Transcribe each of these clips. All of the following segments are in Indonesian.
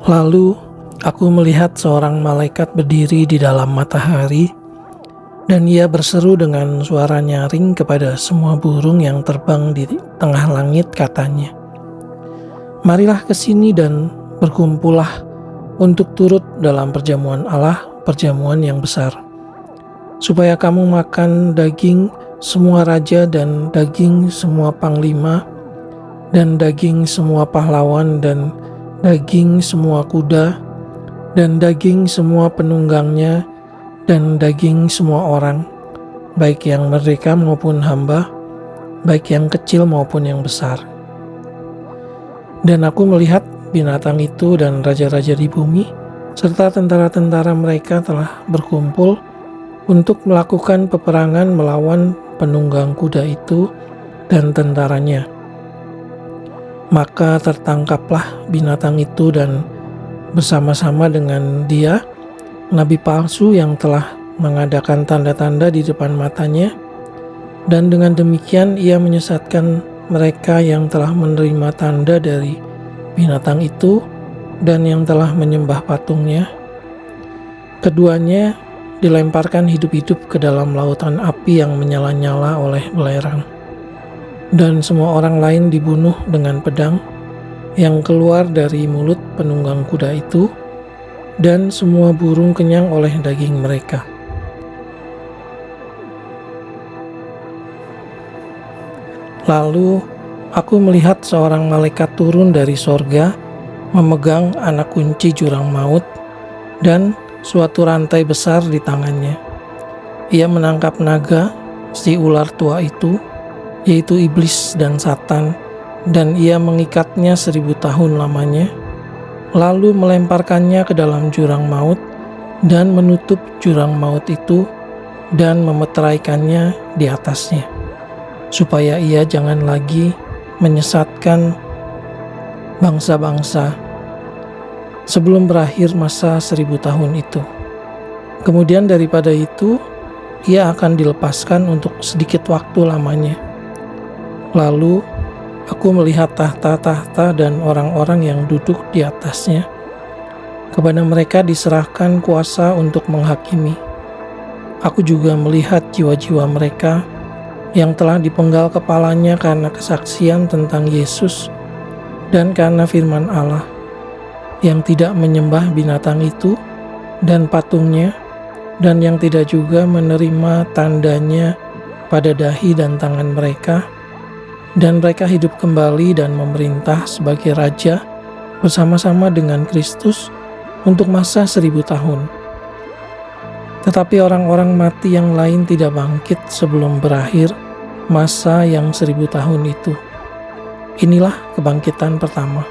Lalu aku melihat seorang malaikat berdiri di dalam matahari, dan ia berseru dengan suara nyaring kepada semua burung yang terbang di tengah langit, katanya, "Marilah ke sini dan berkumpullah untuk turut dalam perjamuan Allah, perjamuan yang besar, supaya kamu makan daging semua raja dan daging semua panglima dan daging semua pahlawan dan daging semua kuda dan daging semua penunggangnya dan daging semua orang, baik yang merdeka maupun hamba, baik yang kecil maupun yang besar." Dan aku melihat binatang itu dan raja-raja di bumi, serta tentara-tentara mereka telah berkumpul untuk melakukan peperangan melawan penunggang kuda itu dan tentaranya. Maka tertangkaplah binatang itu dan bersama-sama dengan dia nabi palsu yang telah mengadakan tanda-tanda di depan matanya, dan dengan demikian ia menyesatkan mereka yang telah menerima tanda dari binatang itu dan yang telah menyembah patungnya. Keduanya dilemparkan hidup-hidup ke dalam lautan api yang menyala-nyala oleh belerang. Dan semua orang lain dibunuh dengan pedang yang keluar dari mulut penunggang kuda itu, dan semua burung kenyang oleh daging mereka. Lalu aku melihat seorang malaikat turun dari sorga, memegang anak kunci jurang maut dan suatu rantai besar di tangannya. Ia menangkap naga, si ular tua itu, yaitu iblis dan Satan, dan ia mengikatnya 1000 tahun lamanya, lalu melemparkannya ke dalam jurang maut dan menutup jurang maut itu dan memeteraikannya di atasnya, supaya ia jangan lagi menyesatkan bangsa-bangsa sebelum berakhir masa 1000 tahun itu. Kemudian daripada itu, ia akan dilepaskan untuk sedikit waktu lamanya. Lalu aku melihat tahta-tahta dan orang-orang yang duduk di atasnya. Kepada mereka diserahkan kuasa untuk menghakimi. Aku juga melihat jiwa-jiwa mereka yang telah dipenggal kepalanya karena kesaksian tentang Yesus dan karena firman Allah, yang tidak menyembah binatang itu dan patungnya, dan yang tidak juga menerima tandanya pada dahi dan tangan mereka. Dan mereka hidup kembali dan memerintah sebagai raja bersama-sama dengan Kristus untuk masa 1000 tahun. Tetapi orang-orang mati yang lain tidak bangkit sebelum berakhir masa yang 1000 tahun itu. Inilah kebangkitan pertama.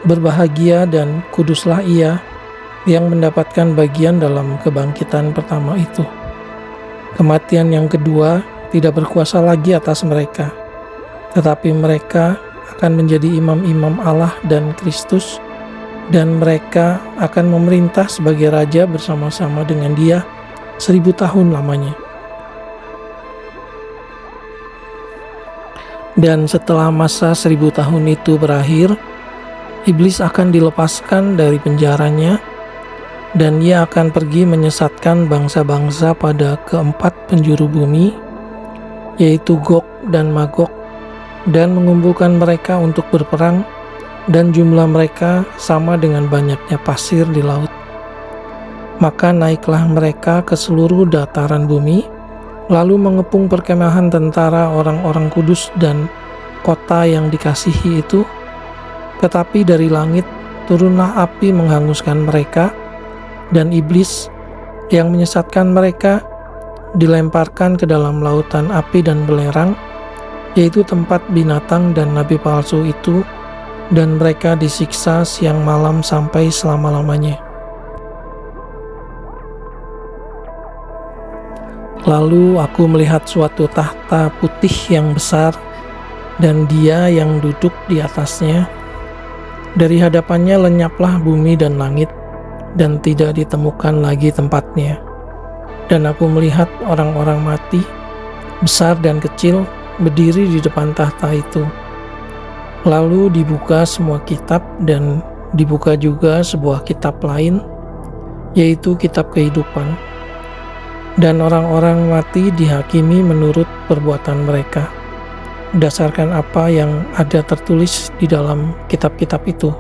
Berbahagia dan kuduslah ia yang mendapatkan bagian dalam kebangkitan pertama itu. Kematian yang kedua tidak berkuasa lagi atas mereka, tetapi mereka akan menjadi imam-imam Allah dan Kristus, dan mereka akan memerintah sebagai raja bersama-sama dengan Dia 1000 tahun lamanya. Dan setelah masa 1000 tahun itu berakhir, iblis akan dilepaskan dari penjaranya, dan ia akan pergi menyesatkan bangsa-bangsa pada keempat penjuru bumi, yaitu Gog dan Magog, dan mengumpulkan mereka untuk berperang, dan jumlah mereka sama dengan banyaknya pasir di laut. Maka naiklah mereka ke seluruh dataran bumi, lalu mengepung perkemahan tentara orang-orang kudus dan kota yang dikasihi itu. Tetapi dari langit turunlah api menghanguskan mereka, dan iblis yang menyesatkan mereka dilemparkan ke dalam lautan api dan belerang, yaitu tempat binatang dan nabi palsu itu, dan mereka disiksa siang malam sampai selama-lamanya. Lalu aku melihat suatu tahta putih yang besar, dan Dia yang duduk di atasnya. Dari hadapannya lenyaplah bumi dan langit, dan tidak ditemukan lagi tempatnya. Dan aku melihat orang-orang mati, besar dan kecil, berdiri di depan tahta itu. Lalu dibuka semua kitab, dan dibuka juga sebuah kitab lain, yaitu kitab kehidupan. Dan orang-orang mati dihakimi menurut perbuatan mereka, berdasarkan apa yang ada tertulis di dalam kitab-kitab itu.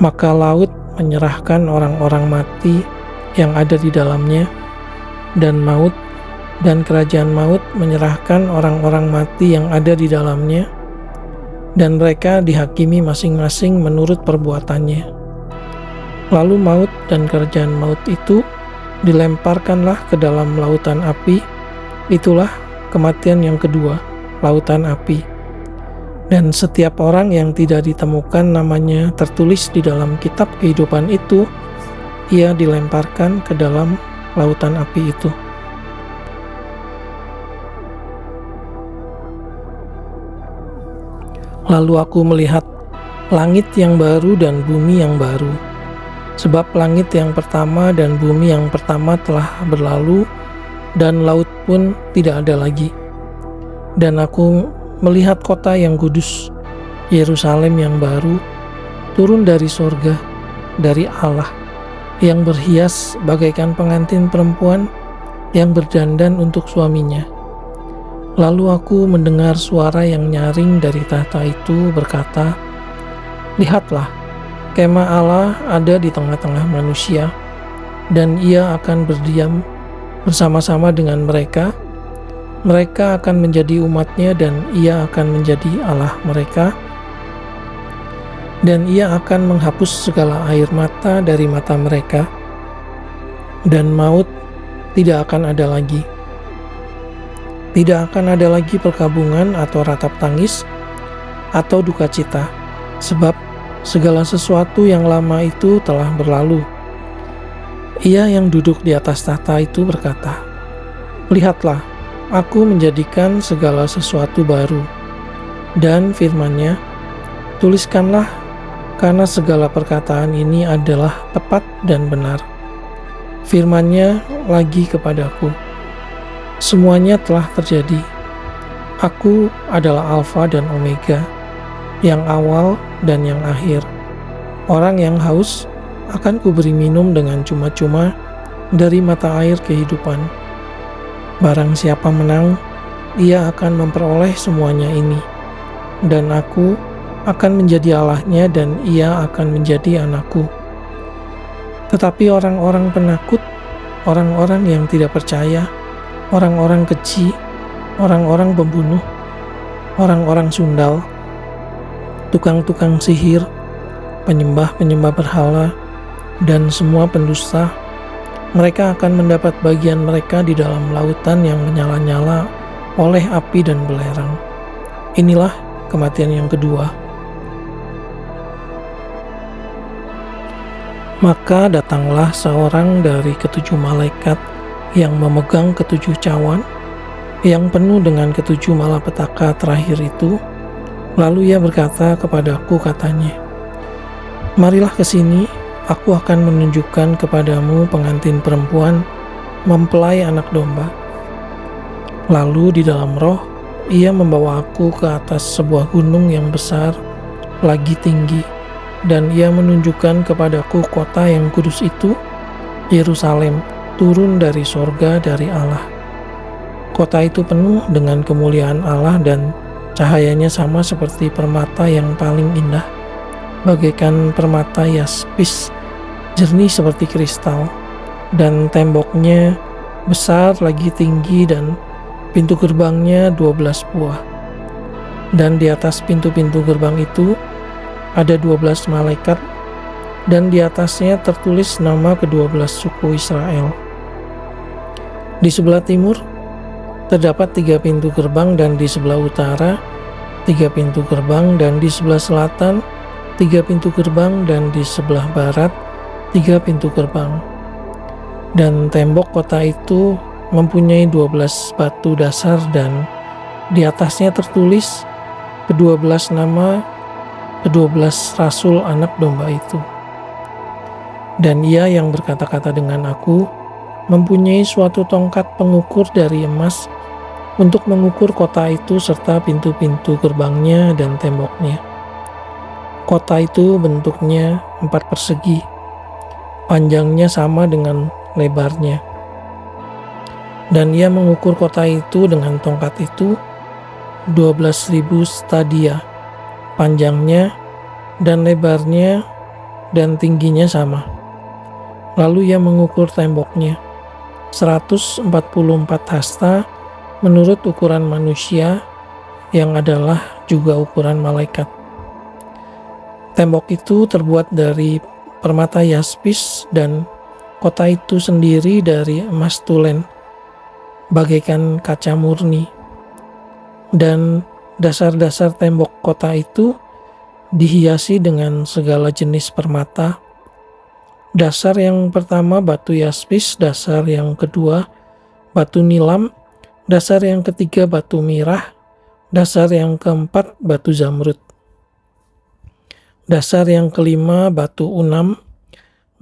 Maka laut menyerahkan orang-orang mati yang ada di dalamnya, dan maut dan kerajaan maut menyerahkan orang-orang mati yang ada di dalamnya, dan mereka dihakimi masing-masing menurut perbuatannya. Lalu maut dan kerajaan maut itu dilemparkanlah ke dalam lautan api. Itulah kematian yang kedua, lautan api. Dan setiap orang yang tidak ditemukan namanya tertulis di dalam kitab kehidupan itu, ia dilemparkan ke dalam lautan api itu. Lalu aku melihat langit yang baru dan bumi yang baru, sebab langit yang pertama dan bumi yang pertama telah berlalu, dan laut pun tidak ada lagi. Dan aku melihat kota yang kudus, Yerusalem yang baru, turun dari sorga, dari Allah, yang berhias bagaikan pengantin perempuan yang berdandan untuk suaminya. Lalu aku mendengar suara yang nyaring dari tahta itu berkata, "Lihatlah, kemah Allah ada di tengah-tengah manusia, dan ia akan berdiam bersama-sama dengan mereka. Mereka akan menjadi umatnya dan ia akan menjadi Allah mereka. Dan ia akan menghapus segala air mata dari mata mereka, dan maut tidak akan ada lagi. Tidak akan ada lagi perkabungan atau ratap tangis atau duka cita, sebab segala sesuatu yang lama itu telah berlalu." Ia yang duduk di atas tahta itu berkata, "Lihatlah, aku menjadikan segala sesuatu baru." Dan firman-Nya, "Tuliskanlah, karena segala perkataan ini adalah tepat dan benar." Firman-Nya lagi kepadaku, "Semuanya telah terjadi. Aku adalah Alfa dan Omega, yang awal dan yang akhir. Orang yang haus akan kuberi minum dengan cuma-cuma dari mata air kehidupan. Barang siapa menang, ia akan memperoleh semuanya ini. Dan aku akan menjadi Allahnya dan ia akan menjadi anakku. Tetapi orang-orang penakut, orang-orang yang tidak percaya, orang-orang keji, orang-orang pembunuh, orang-orang sundal, tukang-tukang sihir, penyembah-penyembah berhala, dan semua pendusta, mereka akan mendapat bagian mereka di dalam lautan yang menyala-nyala oleh api dan belerang. Inilah kematian yang kedua." Maka datanglah seorang dari ketujuh malaikat yang memegang ketujuh cawan, yang penuh dengan ketujuh malapetaka terakhir itu. Lalu ia berkata kepadaku, katanya, "Marilah ke sini, aku akan menunjukkan kepadamu pengantin perempuan mempelai anak domba." Lalu di dalam roh, ia membawa aku ke atas sebuah gunung yang besar, lagi tinggi, dan ia menunjukkan kepadaku kota yang kudus itu, Yerusalem, turun dari sorga dari Allah. Kota itu penuh dengan kemuliaan Allah dan cahayanya sama seperti permata yang paling indah, bagaikan permata yaspis, jernih seperti kristal, dan temboknya besar lagi tinggi dan pintu gerbangnya 12 buah. Dan di atas pintu-pintu gerbang itu ada 12 malaikat, dan di atasnya tertulis nama ke-12 suku Israel. Di sebelah timur terdapat 3 pintu gerbang, dan di sebelah utara 3 pintu gerbang, dan di sebelah selatan 3 pintu gerbang, dan di sebelah barat 3 pintu gerbang. Dan tembok kota itu mempunyai 12 batu dasar, dan di atasnya tertulis ke-12 nama ke-12 rasul anak domba itu. Dan ia yang berkata-kata dengan aku mempunyai suatu tongkat pengukur dari emas untuk mengukur kota itu serta pintu-pintu gerbangnya dan temboknya. Kota itu bentuknya 4 persegi, panjangnya sama dengan lebarnya. Dan ia mengukur kota itu dengan tongkat itu 12.000 stadia, panjangnya dan lebarnya dan tingginya sama. Lalu ia mengukur temboknya 144 hasta menurut ukuran manusia yang adalah juga ukuran malaikat. Tembok itu terbuat dari permata yaspis dan kota itu sendiri dari emas tulen, bagaikan kaca murni. Dan dasar-dasar tembok kota itu dihiasi dengan segala jenis permata. Dasar yang pertama batu yaspis, dasar yang kedua batu nilam, dasar yang ketiga batu mirah, dasar yang keempat batu zamrud, dasar yang kelima batu unam,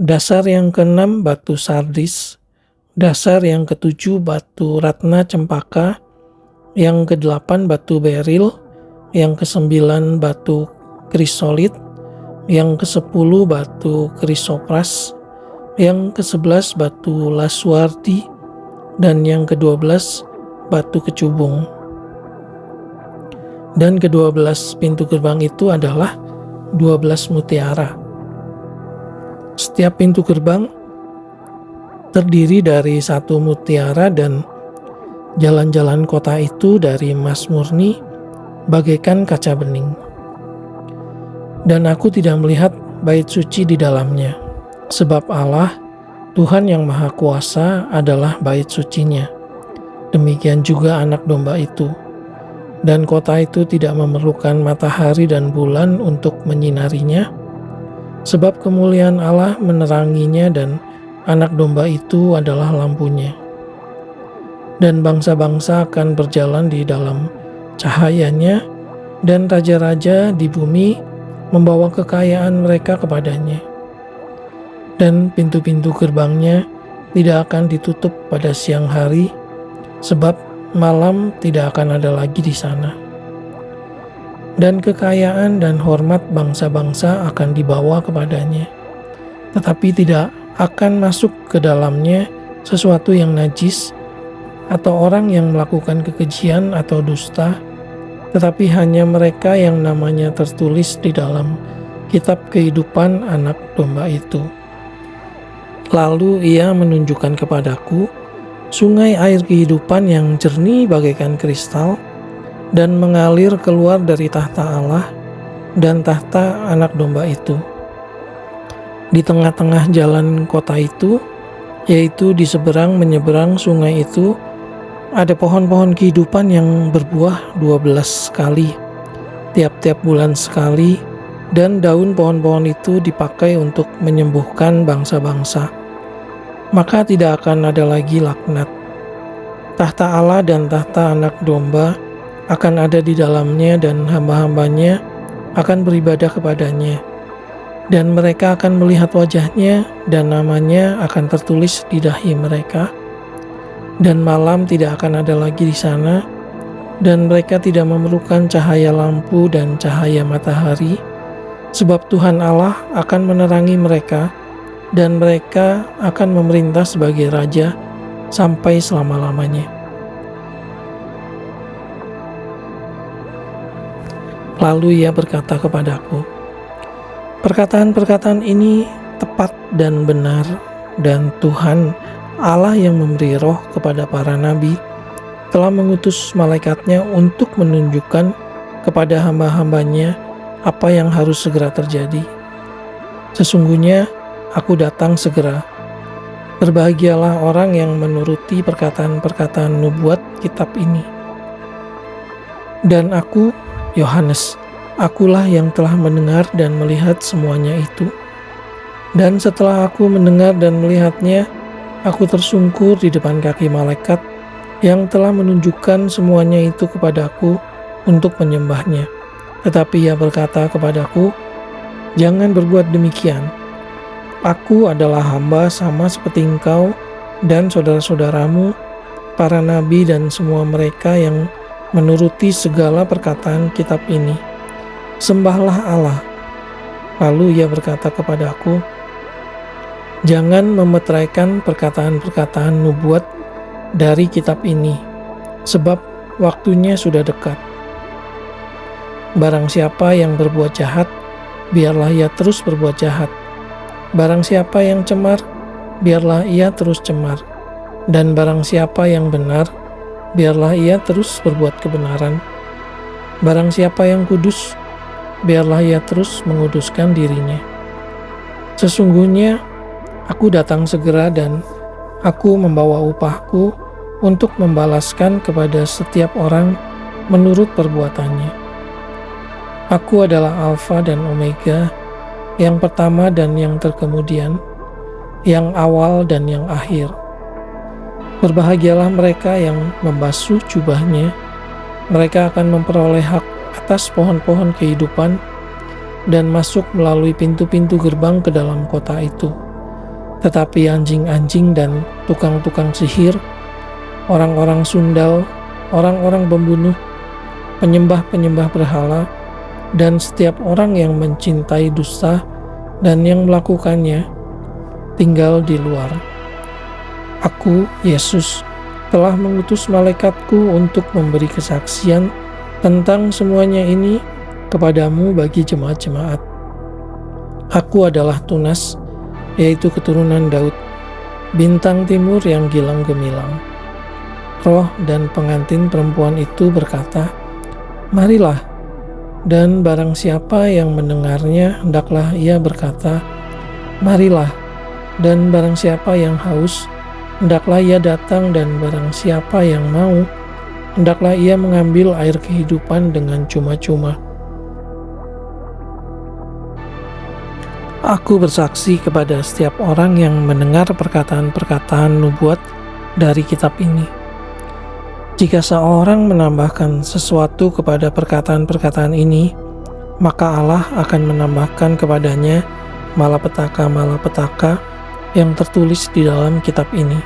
dasar yang keenam batu sardis, dasar yang ketujuh batu ratna cempaka, yang kedelapan batu beril, yang kesembilan batu krisolit, yang ke-10 batu krisopras, yang ke-11 batu laswardi, dan yang ke-12 batu kecubung. Dan ke-12 pintu gerbang itu adalah 12 mutiara. Setiap pintu gerbang terdiri dari 1 mutiara dan jalan-jalan kota itu dari emas murni bagaikan kaca bening. Dan aku tidak melihat bait suci di dalamnya, sebab Allah, Tuhan yang Maha Kuasa adalah bait sucinya. Demikian juga anak domba itu. Dan kota itu tidak memerlukan matahari dan bulan untuk menyinarinya, sebab kemuliaan Allah meneranginya dan anak domba itu adalah lampunya. Dan bangsa-bangsa akan berjalan di dalam cahayanya, dan raja-raja di bumi membawa kekayaan mereka kepadanya. Dan pintu-pintu gerbangnya tidak akan ditutup pada siang hari, sebab malam tidak akan ada lagi di sana. Dan kekayaan dan hormat bangsa-bangsa akan dibawa kepadanya, tetapi tidak akan masuk ke dalamnya sesuatu yang najis, atau orang yang melakukan kekejian atau dusta, tetapi hanya mereka yang namanya tertulis di dalam kitab kehidupan anak domba itu. Lalu ia menunjukkan kepadaku sungai air kehidupan yang jernih bagaikan kristal dan mengalir keluar dari tahta Allah dan tahta anak domba itu. Di tengah-tengah jalan kota itu, yaitu di seberang menyeberang sungai itu, ada pohon-pohon kehidupan yang berbuah 12 kali, tiap-tiap bulan sekali, dan daun pohon-pohon itu dipakai untuk menyembuhkan bangsa-bangsa. Maka tidak akan ada lagi laknat. Tahta Allah dan tahta anak domba akan ada di dalamnya dan hamba-hambanya akan beribadah kepadanya. Dan mereka akan melihat wajahnya dan namanya akan tertulis di dahi mereka. Dan malam tidak akan ada lagi di sana, dan mereka tidak memerlukan cahaya lampu dan cahaya matahari, sebab Tuhan Allah akan menerangi mereka, dan mereka akan memerintah sebagai raja sampai selama-lamanya. Lalu ia berkata kepadaku, perkataan-perkataan ini tepat dan benar, dan Tuhan Allah yang memberi roh kepada para nabi telah mengutus malaikatnya untuk menunjukkan kepada hamba-hambanya apa yang harus segera terjadi. Sesungguhnya aku datang segera. Berbahagialah orang yang menuruti perkataan-perkataan nubuat kitab ini. Dan aku, Yohanes, akulah yang telah mendengar dan melihat semuanya itu. Dan setelah aku mendengar dan melihatnya, aku tersungkur di depan kaki malaikat yang telah menunjukkan semuanya itu kepadaku untuk menyembahnya. Tetapi ia berkata kepadaku, jangan berbuat demikian. Aku adalah hamba sama seperti engkau dan saudara-saudaramu, para nabi dan semua mereka yang menuruti segala perkataan kitab ini. Sembahlah Allah Lalu ia berkata kepadaku, "Jangan memeteraikan perkataan-perkataan nubuat dari kitab ini, sebab waktunya sudah dekat. Barang siapa yang berbuat jahat, biarlah ia terus berbuat jahat. Barang siapa yang cemar, biarlah ia terus cemar. Dan barang siapa yang benar, biarlah ia terus berbuat kebenaran. Barang siapa yang kudus, biarlah ia terus menguduskan dirinya. Sesungguhnya aku datang segera dan aku membawa upahku untuk membalaskan kepada setiap orang menurut perbuatannya. Aku adalah Alfa dan Omega, yang pertama dan yang terkemudian, yang awal dan yang akhir. Berbahagialah mereka yang membasuh jubahnya, mereka akan memperoleh hak atas pohon-pohon kehidupan dan masuk melalui pintu-pintu gerbang ke dalam kota itu. Tetapi anjing-anjing dan tukang-tukang sihir, orang-orang sundal, orang-orang pembunuh, penyembah-penyembah berhala, dan setiap orang yang mencintai dusta dan yang melakukannya, tinggal di luar. Aku, Yesus, telah mengutus malaikatku untuk memberi kesaksian tentang semuanya ini kepadamu bagi jemaat-jemaat. Aku adalah Tunas, yaitu keturunan Daud, bintang timur yang gilang gemilang. Roh dan pengantin perempuan itu berkata, "Marilah." Dan barang siapa yang mendengarnya, hendaklah ia berkata, "Marilah." Dan barang siapa yang haus, hendaklah ia datang, dan barang siapa yang mau, hendaklah ia mengambil air kehidupan dengan cuma-cuma. Aku bersaksi kepada setiap orang yang mendengar perkataan-perkataan nubuat dari kitab ini. Jika seorang menambahkan sesuatu kepada perkataan-perkataan ini, maka Allah akan menambahkan kepadanya malapetaka-malapetaka yang tertulis di dalam kitab ini.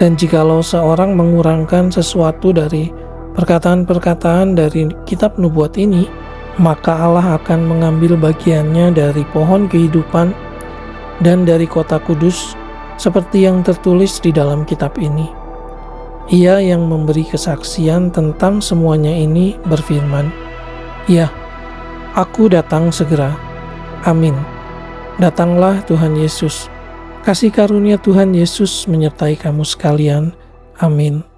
Dan jikalau seorang mengurangkan sesuatu dari perkataan-perkataan dari kitab nubuat ini, maka Allah akan mengambil bagiannya dari pohon kehidupan dan dari kota kudus, seperti yang tertulis di dalam kitab ini. Ia yang memberi kesaksian tentang semuanya ini berfirman, "Ya, aku datang segera. Amin." Datanglah Tuhan Yesus. Kasih karunia Tuhan Yesus menyertai kamu sekalian. Amin.